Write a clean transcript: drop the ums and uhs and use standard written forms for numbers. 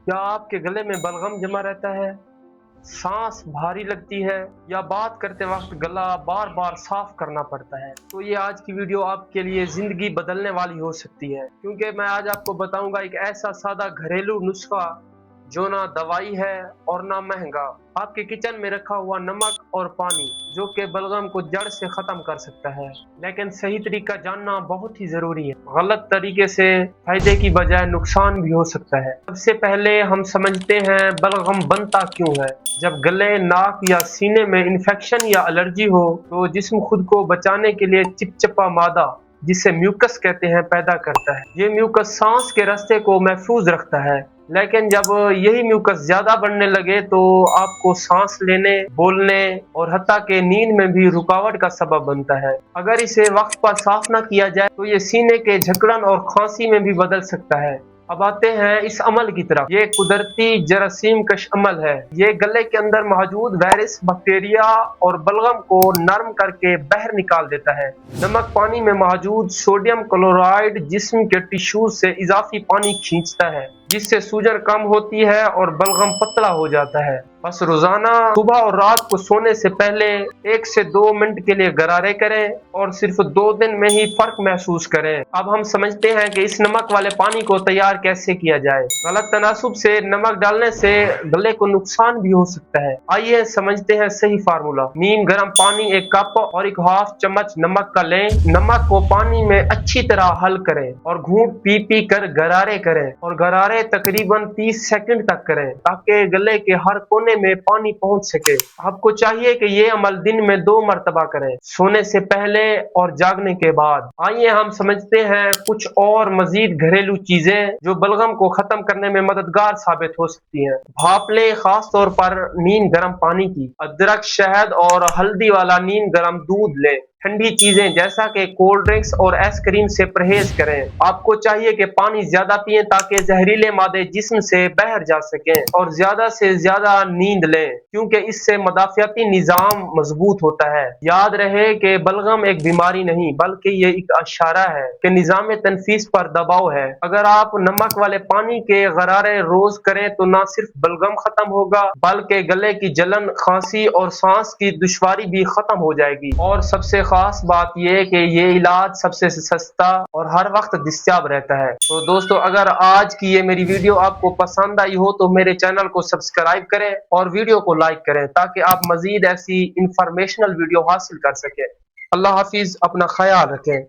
क्या आपके गले में बलगम जमा रहता है, सांस भारी लगती है या बात करते वक्त गला बार बार साफ करना पड़ता है? तो ये आज की वीडियो आपके लिए जिंदगी बदलने वाली हो सकती है, क्योंकि मैं आज आपको बताऊंगा एक ऐसा सादा घरेलू नुस्खा जो ना दवाई है और ना महंगा। आपके किचन में रखा हुआ नमक और पानी जो कि बलगम को जड़ से खत्म कर सकता है। लेकिन सही तरीका जानना बहुत ही जरूरी है। गलत तरीके से फायदे की बजाय नुकसान भी हो सकता है। सबसे पहले हम समझते हैं बलगम बनता क्यों है। जब गले, नाक या सीने में इन्फेक्शन या एलर्जी हो तो जिस्म खुद को बचाने के लिए चिपचिपा मादा, जिसे म्यूकस कहते हैं, पैदा करता है। ये म्यूकस सांस के रास्ते को महफूज रखता है, लेकिन जब यही म्यूकस ज्यादा बढ़ने लगे तो आपको सांस लेने, बोलने और हत्ता के नींद में भी रुकावट का सबब बनता है। अगर इसे वक्त पर साफ ना किया जाए तो ये सीने के झकड़न और खांसी में भी बदल सकता है। अब आते हैं इस अमल की तरफ। ये कुदरती जरासीम कश अमल है। ये गले के अंदर मौजूद वायरस, बैक्टीरिया और बलगम को नरम करके बाहर निकाल देता है। नमक पानी में मौजूद सोडियम क्लोराइड जिस्म के टिश्यूज से इजाफी पानी खींचता है, जिससे सूजन कम होती है और बलगम पतला हो जाता है। बस रोजाना सुबह और रात को सोने से पहले 1 से 2 मिनट के लिए गरारे करें और सिर्फ 2 दिन में ही फर्क महसूस करें। अब हम समझते हैं कि इस नमक वाले पानी को तैयार कैसे किया जाए। गलत तनासुब से नमक डालने से गले को नुकसान भी हो सकता है। आइए समझते हैं सही फार्मूला। नीम गर्म पानी 1 कप और 1/2 चम्मच नमक का लें। नमक को पानी में अच्छी तरह हल करें और घूंट पी पी कर गरारे करें, और गरारे तकरीबन 30 सेकंड तक करें ताकि गले के हर कोने में पानी पहुंच सके। आपको चाहिए कि ये अमल दिन में 2 मरतबा करें, सोने से पहले और जागने के बाद। आइए हम समझते हैं कुछ और मजीद घरेलू चीजें जो बलगम को खत्म करने में मददगार साबित हो सकती हैं। भाप लें, खास तौर पर नीम गर्म पानी की। अदरक, शहद और हल्दी वाला नीम गर्म दूध लें। ठंडी चीजें जैसा कि कोल्ड ड्रिंक्स और आइसक्रीम से परहेज करें। आपको चाहिए कि पानी ज्यादा पिएं ताकि जहरीले मादे जिस्म से बाहर जा सकें, और ज्यादा से ज्यादा नींद लें क्योंकि इससे मदाफियाती निजाम मजबूत होता है। याद रहे कि बलगम एक बीमारी नहीं बल्कि ये एक इशारा है कि निजाम तनफीस पर दबाव है। अगर आप नमक वाले पानी के गरारे रोज करें तो न सिर्फ बलगम खत्म होगा बल्कि गले की जलन, खांसी और सांस की दुश्वारी भी खत्म हो जाएगी। और सबसे खास बात यह कि ये इलाज सबसे सस्ता और हर वक्त दस्तयाब रहता है। तो दोस्तों, अगर आज की ये मेरी वीडियो आपको पसंद आई हो तो मेरे चैनल को सब्सक्राइब करें और वीडियो को लाइक करें ताकि आप मजीद ऐसी इंफॉर्मेशनल वीडियो हासिल कर सकें। अल्लाह हाफिज, अपना ख्याल रखें।